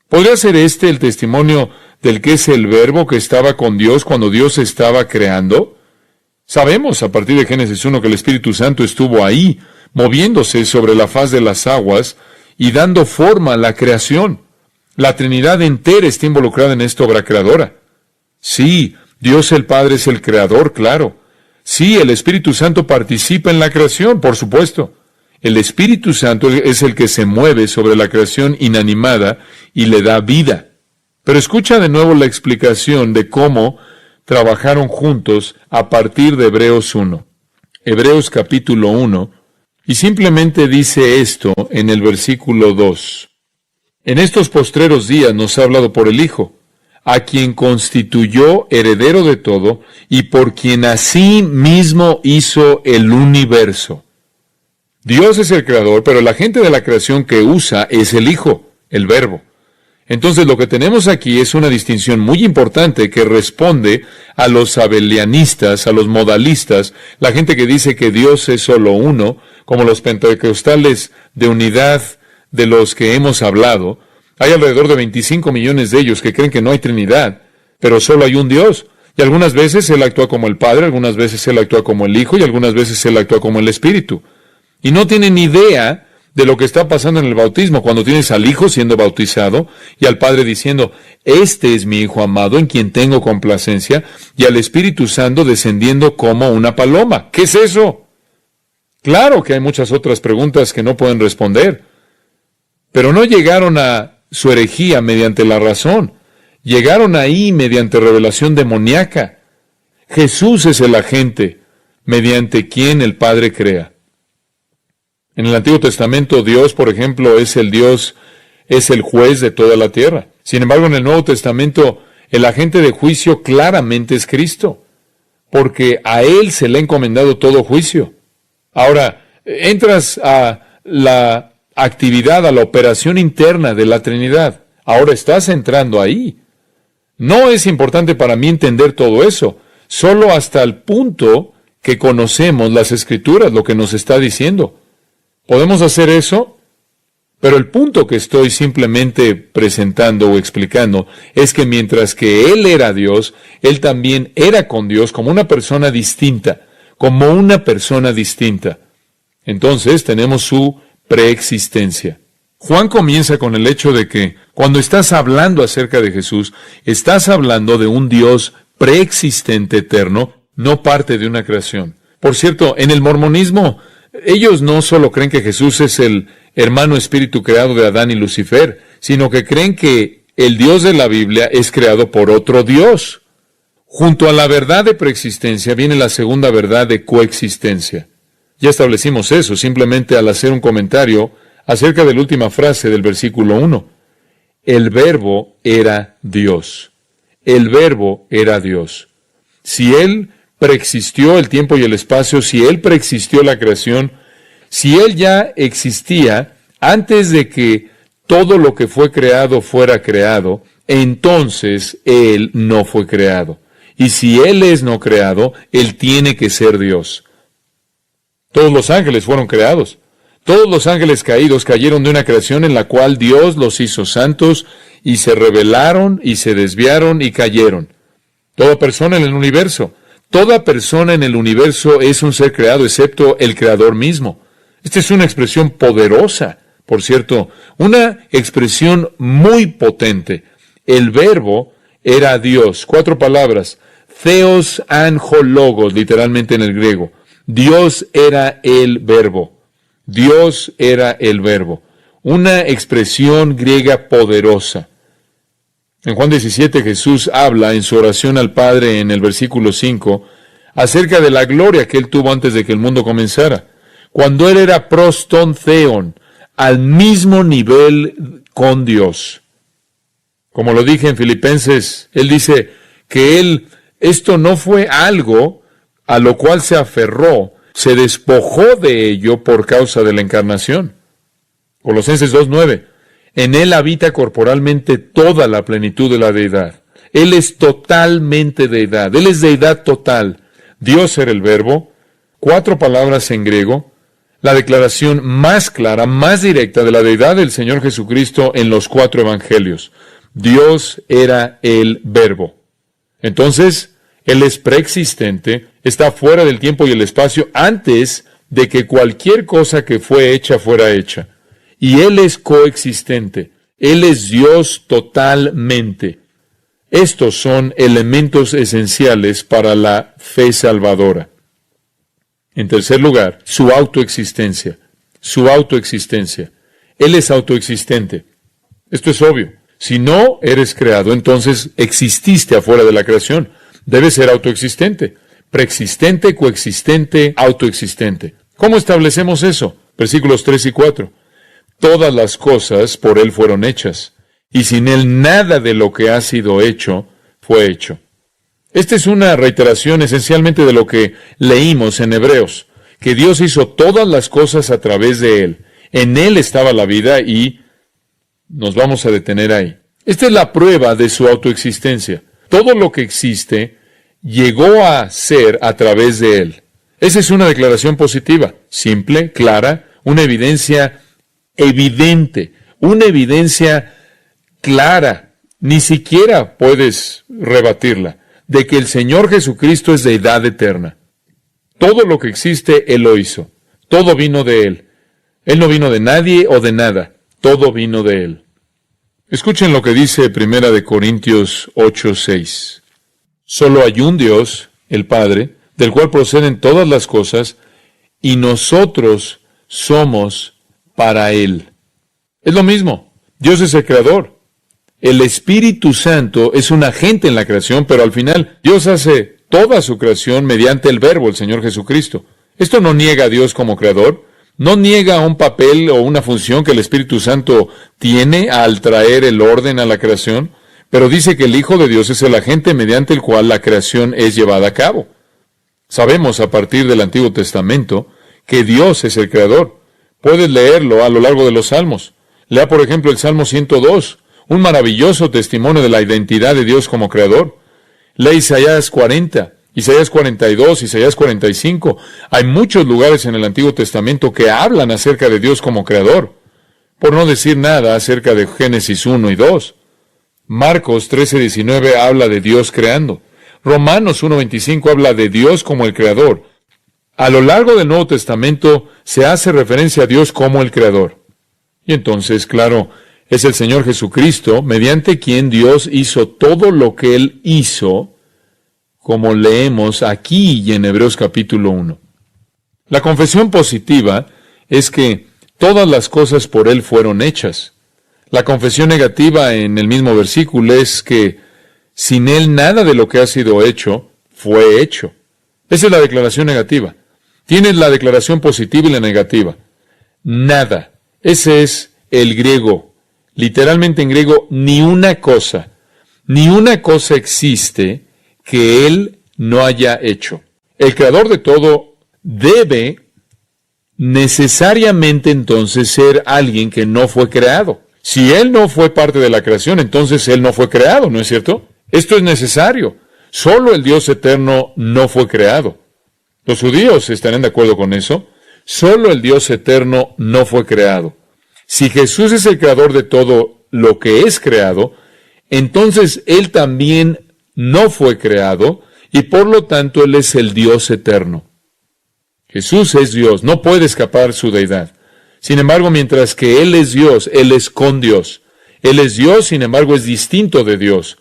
¿Podría ser este el testimonio del que es el Verbo que estaba con Dios cuando Dios estaba creando? Sabemos a partir de Génesis 1 que el Espíritu Santo estuvo ahí, moviéndose sobre la faz de las aguas y dando forma a la creación. La Trinidad entera está involucrada en esta obra creadora. Sí, Dios el Padre es el creador, claro. Sí, el Espíritu Santo participa en la creación, por supuesto. El Espíritu Santo es el que se mueve sobre la creación inanimada y le da vida. Pero escucha de nuevo la explicación de cómo trabajaron juntos a partir de Hebreos 1. Hebreos capítulo 1, y simplemente dice esto en el versículo 2. En estos postreros días nos ha hablado por el Hijo, a quien constituyó heredero de todo y por quien así mismo hizo el universo. Dios es el creador, pero el agente de la creación que usa es el Hijo, el Verbo. Entonces lo que tenemos aquí es una distinción muy importante que responde a los sabelianistas, a los modalistas, la gente que dice que Dios es solo uno, como los pentecostales de unidad de los que hemos hablado. Hay alrededor de 25 millones de ellos que creen que no hay Trinidad, pero solo hay un Dios. Y algunas veces Él actúa como el Padre, algunas veces Él actúa como el Hijo y algunas veces Él actúa como el Espíritu. Y no tienen idea de lo que está pasando en el bautismo, cuando tienes al Hijo siendo bautizado y al Padre diciendo, este es mi Hijo amado en quien tengo complacencia, y al Espíritu Santo descendiendo como una paloma. ¿Qué es eso? Claro que hay muchas otras preguntas que no pueden responder, pero no llegaron a su herejía mediante la razón, llegaron ahí mediante revelación demoníaca. Jesús es el agente mediante quien el Padre crea. En el Antiguo Testamento, Dios, por ejemplo, es el Dios, es el juez de toda la tierra. Sin embargo, en el Nuevo Testamento, el agente de juicio claramente es Cristo, porque a Él se le ha encomendado todo juicio. Ahora, entras a la actividad, a la operación interna de la Trinidad. Ahora estás entrando ahí. No es importante para mí entender todo eso, solo hasta el punto que conocemos las Escrituras, lo que nos está diciendo. ¿Podemos hacer eso? Pero el punto que estoy simplemente presentando o explicando es que mientras que Él era Dios, Él también era con Dios como una persona distinta, como una persona distinta. Entonces tenemos su preexistencia. Juan comienza con el hecho de que cuando estás hablando acerca de Jesús, estás hablando de un Dios preexistente eterno, no parte de una creación. Por cierto, en el mormonismo, ellos no solo creen que Jesús es el hermano espíritu creado de Adán y Lucifer, sino que creen que el Dios de la Biblia es creado por otro Dios. Junto a la verdad de preexistencia viene la segunda verdad de coexistencia. Ya establecimos eso simplemente al hacer un comentario acerca de la última frase del versículo 1. El Verbo era Dios. El Verbo era Dios. Si Él preexistió el tiempo y el espacio, si Él preexistió la creación, si Él ya existía antes de que todo lo que fue creado fuera creado, entonces Él no fue creado. Y si Él es no creado, Él tiene que ser Dios. Todos los ángeles fueron creados. Todos los ángeles caídos cayeron de una creación en la cual Dios los hizo santos y se rebelaron y se desviaron y cayeron. Toda persona en el universo es un ser creado excepto el Creador mismo. Esta es una expresión poderosa, por cierto, una expresión muy potente. El Verbo era Dios. 4 palabras. Theos angelogos, literalmente en el griego. Dios era el Verbo. Dios era el Verbo. Una expresión griega poderosa. En Juan 17 Jesús habla en su oración al Padre en el versículo 5 acerca de la gloria que Él tuvo antes de que el mundo comenzara. Cuando Él era proston theon, al mismo nivel con Dios. Como lo dije en Filipenses, Él dice que esto no fue algo a lo cual se aferró, se despojó de ello por causa de la encarnación. Colosenses 2:9. En Él habita corporalmente toda la plenitud de la deidad. Él es totalmente deidad. Él es deidad total. Dios era el Verbo. 4 palabras en griego. La declaración más clara, más directa de la deidad del Señor Jesucristo en los 4 evangelios. Dios era el Verbo. Entonces, Él es preexistente, está fuera del tiempo y el espacio antes de que cualquier cosa que fue hecha fuera hecha. Y Él es coexistente. Él es Dios totalmente. Estos son elementos esenciales para la fe salvadora. En tercer lugar, su autoexistencia. Su autoexistencia. Él es autoexistente. Esto es obvio. Si no eres creado, entonces exististe afuera de la creación. Debe ser autoexistente. Preexistente, coexistente, autoexistente. ¿Cómo establecemos eso? Versículos 3 y 4. Todas las cosas por Él fueron hechas, y sin Él nada de lo que ha sido hecho fue hecho. Esta es una reiteración esencialmente de lo que leímos en Hebreos, que Dios hizo todas las cosas a través de Él. En Él estaba la vida y nos vamos a detener ahí. Esta es la prueba de su autoexistencia. Todo lo que existe llegó a ser a través de Él. Esa es una declaración positiva, simple, clara, una evidencia evidente, una evidencia clara, ni siquiera puedes rebatirla, de que el Señor Jesucristo es deidad eterna. Todo lo que existe, Él lo hizo. Todo vino de Él. Él no vino de nadie o de nada. Todo vino de Él. Escuchen lo que dice 1 Corintios 8:6. Solo hay un Dios, el Padre, del cual proceden todas las cosas, y nosotros somos para Él. Es lo mismo. Dios es el creador. El Espíritu Santo es un agente en la creación, pero al final Dios hace toda su creación mediante el Verbo, el Señor Jesucristo. Esto no niega a Dios como creador, no niega un papel o una función que el Espíritu Santo tiene al traer el orden a la creación, pero dice que el Hijo de Dios es el agente mediante el cual la creación es llevada a cabo. Sabemos a partir del Antiguo Testamento que Dios es el creador. Puedes leerlo a lo largo de los Salmos. Lea, por ejemplo, el Salmo 102, un maravilloso testimonio de la identidad de Dios como creador. Lee Isaías 40, Isaías 42, Isaías 45. Hay muchos lugares en el Antiguo Testamento que hablan acerca de Dios como creador, por no decir nada acerca de Génesis 1 y 2. Marcos 13:19 habla de Dios creando. Romanos 1:25 habla de Dios como el creador. A lo largo del Nuevo Testamento se hace referencia a Dios como el creador. Y entonces, claro, es el Señor Jesucristo, mediante quien Dios hizo todo lo que Él hizo, como leemos aquí y en Hebreos capítulo 1. La confesión positiva es que todas las cosas por Él fueron hechas. La confesión negativa en el mismo versículo es que sin Él nada de lo que ha sido hecho fue hecho. Esa es la declaración negativa. Tienes la declaración positiva y la negativa. Nada. Ese es el griego. Literalmente en griego, ni una cosa. Ni una cosa existe que Él no haya hecho. El creador de todo debe necesariamente entonces ser alguien que no fue creado. Si Él no fue parte de la creación, entonces Él no fue creado, ¿no es cierto? Esto es necesario. Solo el Dios eterno no fue creado. Los judíos estarán de acuerdo con eso. Solo el Dios eterno no fue creado. Si Jesús es el creador de todo lo que es creado, entonces Él también no fue creado y por lo tanto Él es el Dios eterno. Jesús es Dios, no puede escapar su deidad. Sin embargo, mientras que Él es Dios, Él es con Dios. Él es Dios, sin embargo, es distinto de Dios.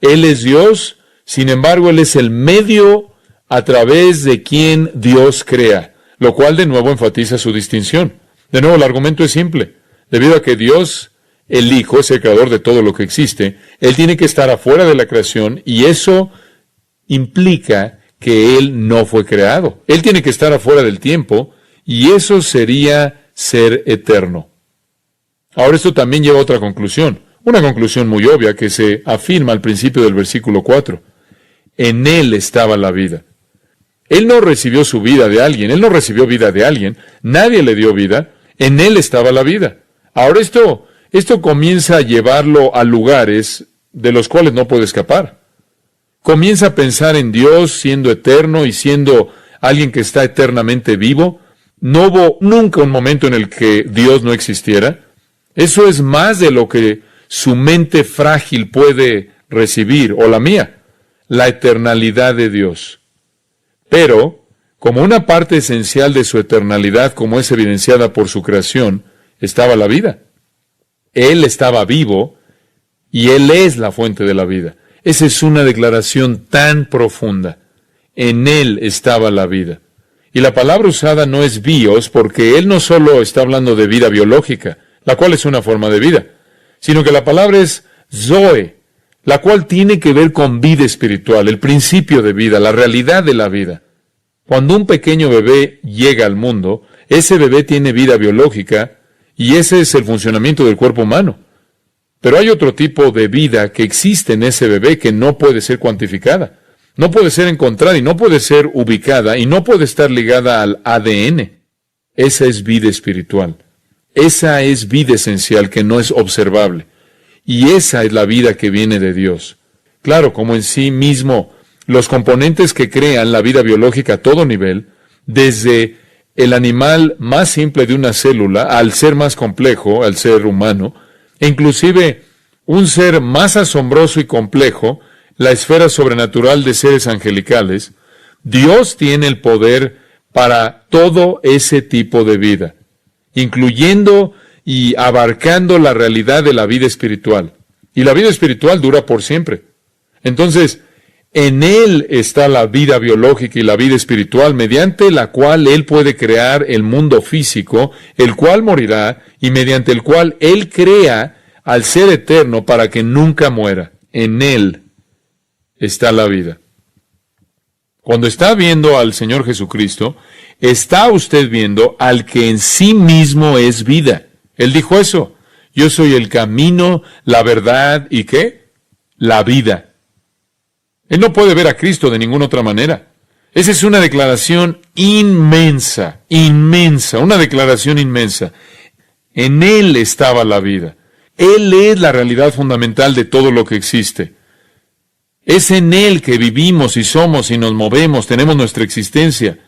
Él es Dios, sin embargo, Él es el medio a través de quien Dios crea, lo cual de nuevo enfatiza su distinción. De nuevo, el argumento es simple. Debido a que Dios, el Hijo, es el creador de todo lo que existe, Él tiene que estar afuera de la creación y eso implica que Él no fue creado. Él tiene que estar afuera del tiempo y eso sería ser eterno. Ahora esto también lleva a otra conclusión, una conclusión muy obvia que se afirma al principio del versículo 4. En Él estaba la vida. Él no recibió su vida de alguien, Él no recibió vida de alguien, nadie le dio vida, en Él estaba la vida. Ahora esto comienza a llevarlo a lugares de los cuales no puede escapar. Comienza a pensar en Dios siendo eterno y siendo alguien que está eternamente vivo. No hubo nunca un momento en el que Dios no existiera. Eso es más de lo que su mente frágil puede recibir, o la mía, la eternalidad de Dios. Pero, como una parte esencial de su eternalidad, como es evidenciada por su creación, estaba la vida. Él estaba vivo y Él es la fuente de la vida. Esa es una declaración tan profunda. En Él estaba la vida. Y la palabra usada no es bios, porque Él no solo está hablando de vida biológica, la cual es una forma de vida, sino que la palabra es zoe, la cual tiene que ver con vida espiritual, el principio de vida, la realidad de la vida. Cuando un pequeño bebé llega al mundo, ese bebé tiene vida biológica y ese es el funcionamiento del cuerpo humano. Pero hay otro tipo de vida que existe en ese bebé que no puede ser cuantificada, no puede ser encontrada y no puede ser ubicada y no puede estar ligada al ADN. Esa es vida espiritual. Esa es vida esencial que no es observable. Y esa es la vida que viene de Dios. Claro, como en sí mismo, los componentes que crean la vida biológica a todo nivel, desde el animal más simple de una célula al ser más complejo, al ser humano, e inclusive un ser más asombroso y complejo, la esfera sobrenatural de seres angelicales, Dios tiene el poder para todo ese tipo de vida, incluyendo y abarcando la realidad de la vida espiritual. Y la vida espiritual dura por siempre. Entonces, en Él está la vida biológica y la vida espiritual, mediante la cual Él puede crear el mundo físico, el cual morirá, y mediante el cual Él crea al ser eterno para que nunca muera. En Él está la vida. Cuando está viendo al Señor Jesucristo, está usted viendo al que en sí mismo es vida. Él dijo eso: yo soy el camino, la verdad y ¿qué? La vida. Él no puede ver a Cristo de ninguna otra manera. Esa es una declaración inmensa, inmensa, una declaración inmensa. En Él estaba la vida. Él es la realidad fundamental de todo lo que existe. Es en Él que vivimos y somos y nos movemos, tenemos nuestra existencia.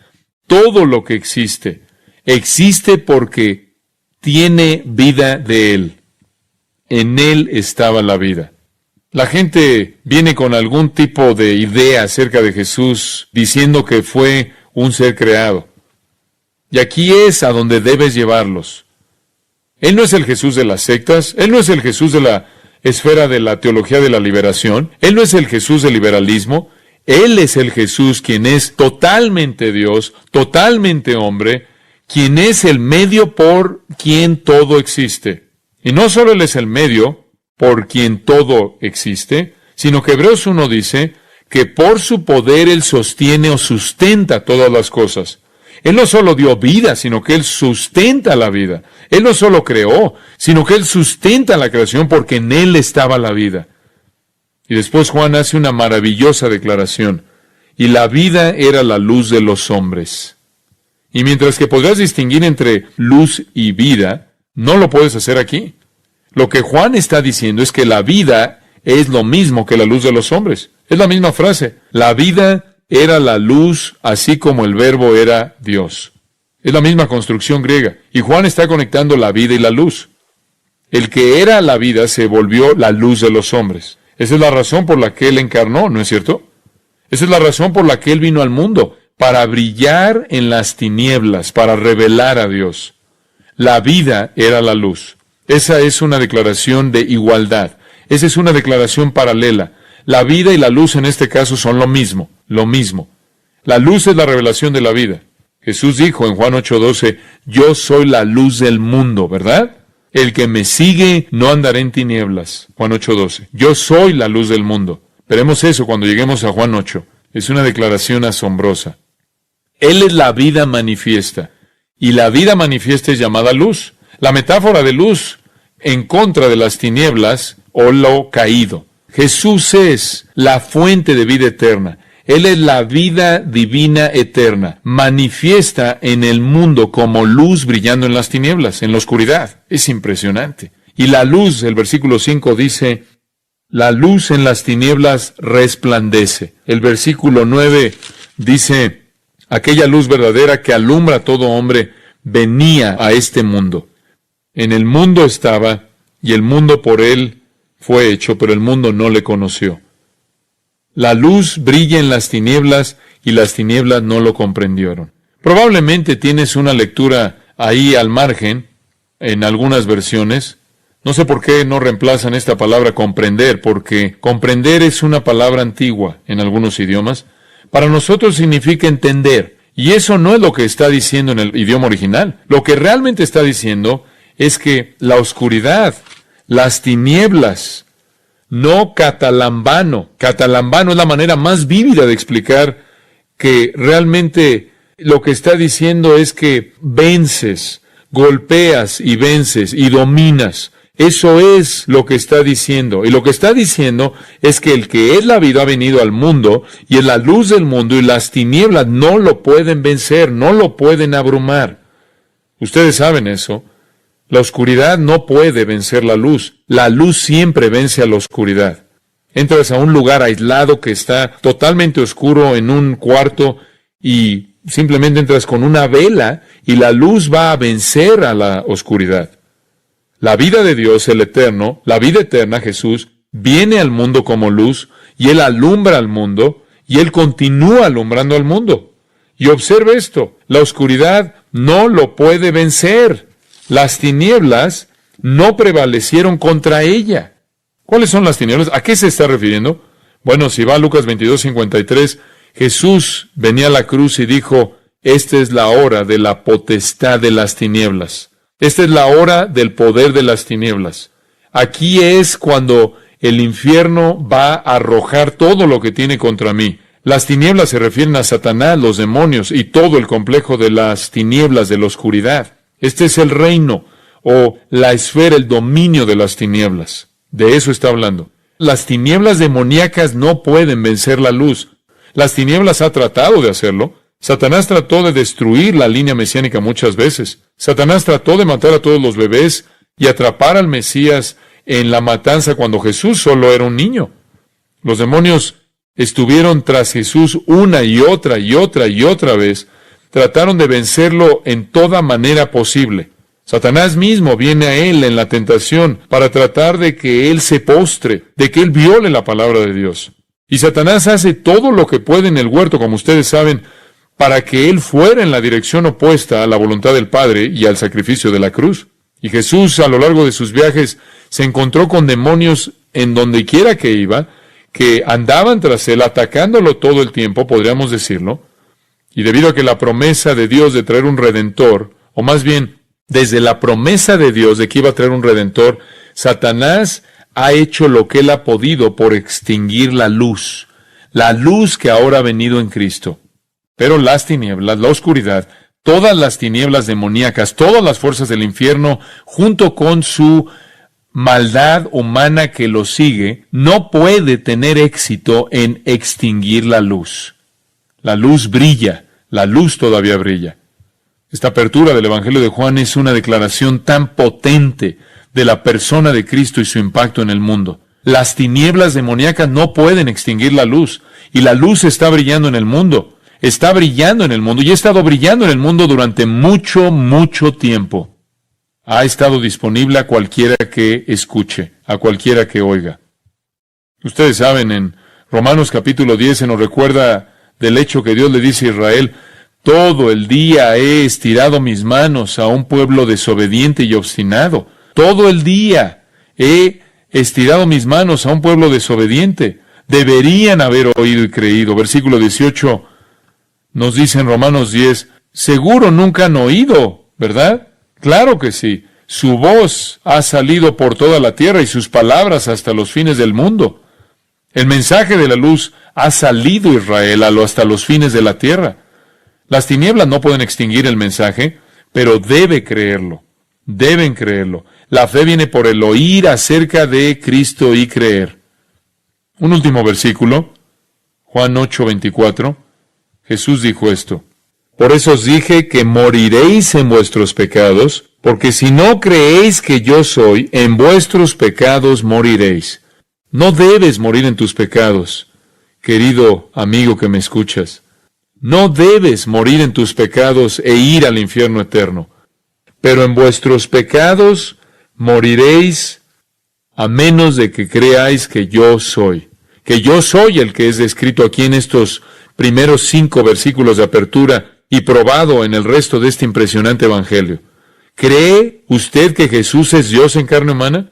Todo lo que existe, existe porque tiene vida de Él. En Él estaba la vida. La gente viene con algún tipo de idea acerca de Jesús, diciendo que fue un ser creado. Y aquí es a donde debes llevarlos. Él no es el Jesús de las sectas, Él no es el Jesús de la esfera de la teología de la liberación, Él no es el Jesús del liberalismo, Él es el Jesús quien es totalmente Dios, totalmente hombre, quien es el medio por quien todo existe. Y no solo Él es el medio por quien todo existe, sino que Hebreos 1 dice que por su poder Él sostiene o sustenta todas las cosas. Él no solo dio vida, sino que Él sustenta la vida. Él no solo creó, sino que Él sustenta la creación porque en Él estaba la vida. Y después Juan hace una maravillosa declaración. Y la vida era la luz de los hombres. Y mientras que podrás distinguir entre luz y vida, no lo puedes hacer aquí. Lo que Juan está diciendo es que la vida es lo mismo que la luz de los hombres. Es la misma frase. La vida era la luz, así como el verbo era Dios. Es la misma construcción griega. Y Juan está conectando la vida y la luz. El que era la vida se volvió la luz de los hombres. Esa es la razón por la que Él encarnó, ¿no es cierto? Esa es la razón por la que Él vino al mundo, para brillar en las tinieblas, para revelar a Dios. La vida era la luz. Esa es una declaración de igualdad. Esa es una declaración paralela. La vida y la luz en este caso son lo mismo, lo mismo. La luz es la revelación de la vida. Jesús dijo en Juan 8:12, yo soy la luz del mundo, ¿verdad? El que me sigue no andará en tinieblas. Juan 8:12. Yo soy la luz del mundo. Veremos eso cuando lleguemos a Juan 8. Es una declaración asombrosa. Él es la vida manifiesta. Y la vida manifiesta es llamada luz. La metáfora de luz en contra de las tinieblas o lo caído. Jesús es la fuente de vida eterna. Él es la vida divina eterna, manifiesta en el mundo como luz brillando en las tinieblas, en la oscuridad. Es impresionante. Y la luz, el versículo 5 dice, la luz en las tinieblas resplandece. El versículo 9 dice, aquella luz verdadera que alumbra a todo hombre venía a este mundo. En el mundo estaba, y el mundo por él fue hecho, pero el mundo no le conoció. La luz brilla en las tinieblas y las tinieblas no lo comprendieron. Probablemente tienes una lectura ahí al margen, en algunas versiones. No sé por qué no reemplazan esta palabra comprender, porque comprender es una palabra antigua en algunos idiomas. Para nosotros significa entender, y eso no es lo que está diciendo en el idioma original. Lo que realmente está diciendo es que la oscuridad, las tinieblas, no catalambano. Catalambano es la manera más vívida de explicar que realmente lo que está diciendo es que vences, golpeas y vences y dominas. Eso es lo que está diciendo. Y lo que está diciendo es que el que es la vida ha venido al mundo y es la luz del mundo y las tinieblas no lo pueden vencer, no lo pueden abrumar. Ustedes saben eso. La oscuridad no puede vencer la luz. La luz siempre vence a la oscuridad. Entras a un lugar aislado que está totalmente oscuro en un cuarto y simplemente entras con una vela y la luz va a vencer a la oscuridad. La vida de Dios, el eterno, la vida eterna, Jesús, viene al mundo como luz y Él alumbra al mundo y Él continúa alumbrando al mundo. Y observe esto, la oscuridad no lo puede vencer. Las tinieblas no prevalecieron contra ella. ¿Cuáles son las tinieblas? ¿A qué se está refiriendo? Bueno, si va a Lucas 22:53, Jesús venía a la cruz y dijo, esta es la hora de la potestad de las tinieblas. Esta es la hora del poder de las tinieblas. Aquí es cuando el infierno va a arrojar todo lo que tiene contra mí. Las tinieblas se refieren a Satanás, los demonios y todo el complejo de las tinieblas de la oscuridad. Este es el reino o la esfera, el dominio de las tinieblas. De eso está hablando. Las tinieblas demoníacas no pueden vencer la luz. Las tinieblas ha tratado de hacerlo. Satanás trató de destruir la línea mesiánica muchas veces. Satanás trató de matar a todos los bebés y atrapar al Mesías en la matanza cuando Jesús solo era un niño. Los demonios estuvieron tras Jesús una y otra y otra y otra vez. Trataron de vencerlo en toda manera posible. Satanás mismo viene a él en la tentación para tratar de que él se postre, de que él viole la palabra de Dios. Y Satanás hace todo lo que puede en el huerto, como ustedes saben, para que él fuera en la dirección opuesta a la voluntad del Padre y al sacrificio de la cruz. Y Jesús, a lo largo de sus viajes, se encontró con demonios en donde quiera que iba, que andaban tras él, atacándolo todo el tiempo, podríamos decirlo. Y debido a que la promesa de Dios de traer un Redentor, o más bien, desde la promesa de Dios de que iba a traer un Redentor, Satanás ha hecho lo que él ha podido por extinguir la luz que ahora ha venido en Cristo. Pero las tinieblas, la oscuridad, todas las tinieblas demoníacas, todas las fuerzas del infierno, junto con su maldad humana que lo sigue, no puede tener éxito en extinguir la luz. La luz brilla, la luz todavía brilla. Esta apertura del Evangelio de Juan es una declaración tan potente de la persona de Cristo y su impacto en el mundo. Las tinieblas demoníacas no pueden extinguir la luz, y la luz está brillando en el mundo. Está brillando en el mundo y ha estado brillando en el mundo durante mucho, mucho tiempo. Ha estado disponible a cualquiera que escuche, a cualquiera que oiga. Ustedes saben, en Romanos capítulo 10 se nos recuerda del hecho que Dios le dice a Israel, todo el día he estirado mis manos a un pueblo desobediente y obstinado. Todo el día he estirado mis manos a un pueblo desobediente. Deberían haber oído y creído. Versículo 18 nos dice en Romanos 10, seguro nunca han oído, ¿verdad? Claro que sí. Su voz ha salido por toda la tierra y sus palabras hasta los fines del mundo. El mensaje de la luz ha salido a Israel hasta los fines de la tierra. Las tinieblas no pueden extinguir el mensaje, pero deben creerlo. La fe viene por el oír acerca de Cristo y creer. Un último versículo, Juan 8:24. Jesús dijo esto, por eso os dije que moriréis en vuestros pecados, porque si no creéis que yo soy, en vuestros pecados moriréis. No debes morir en tus pecados, querido amigo que me escuchas. No debes morir en tus pecados e ir al infierno eterno. Pero en vuestros pecados moriréis, a menos de que creáis que yo soy el que es descrito aquí en estos primeros 5 versículos de apertura y probado en el resto de este impresionante evangelio. ¿Cree usted que Jesús es Dios en carne humana?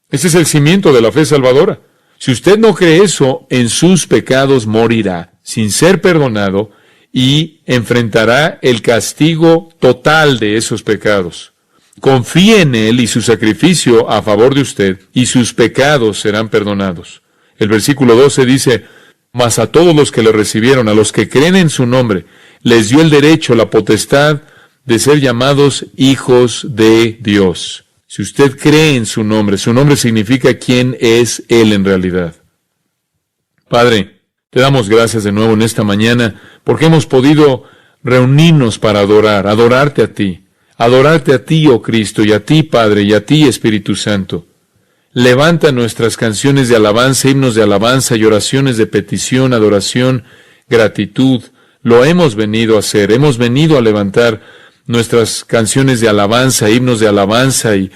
Ese es el cimiento de la fe salvadora. Si usted no cree eso, en sus pecados morirá, sin ser perdonado, y enfrentará el castigo total de esos pecados. Confíe en Él y su sacrificio a favor de usted, y sus pecados serán perdonados. El versículo 12 dice, mas a todos los que le recibieron, a los que creen en su nombre, les dio el derecho, la potestad de ser llamados hijos de Dios. Si usted cree en su nombre significa quién es Él en realidad. Padre, te damos gracias de nuevo en esta mañana porque hemos podido reunirnos para adorarte a ti, oh Cristo, y a ti, Padre, y a ti, Espíritu Santo. Levanta nuestras canciones de alabanza, himnos de alabanza y oraciones de petición, adoración, gratitud. Lo hemos venido a hacer, hemos venido a levantar nuestras canciones de alabanza, himnos de alabanza y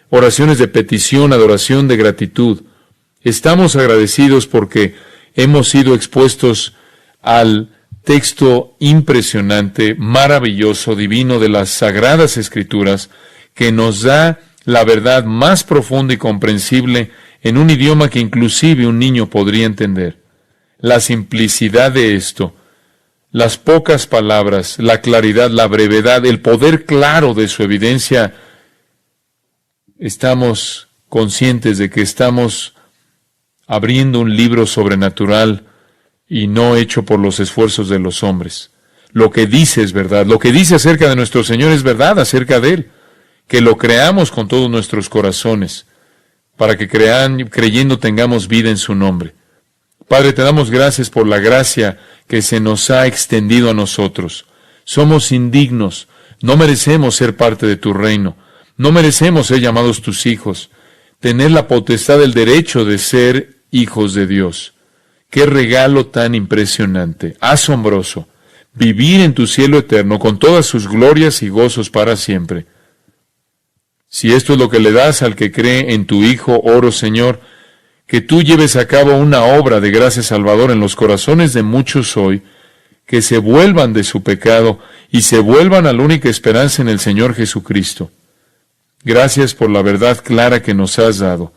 oraciones de petición, adoración, de gratitud. Estamos agradecidos porque hemos sido expuestos al texto impresionante, maravilloso, divino de las Sagradas Escrituras, que nos da la verdad más profunda y comprensible en un idioma que inclusive un niño podría entender. La simplicidad de esto, las pocas palabras, la claridad, la brevedad, el poder claro de su evidencia, estamos conscientes de que estamos abriendo un libro sobrenatural y no hecho por los esfuerzos de los hombres. Lo que dice es verdad, lo que dice acerca de nuestro Señor es verdad acerca de Él. Que lo creamos con todos nuestros corazones, para que creyendo tengamos vida en su nombre. Padre, te damos gracias por la gracia que se nos ha extendido a nosotros. Somos indignos, no merecemos ser parte de tu reino, no merecemos ser llamados tus hijos, tener la potestad, el derecho de ser hijos de Dios. Qué regalo tan impresionante, asombroso, vivir en tu cielo eterno con todas sus glorias y gozos para siempre. Si esto es lo que le das al que cree en tu Hijo, oro, Señor, que tú lleves a cabo una obra de gracia salvadora en los corazones de muchos hoy, que se vuelvan de su pecado y se vuelvan a la única esperanza en el Señor Jesucristo. Gracias por la verdad clara que nos has dado.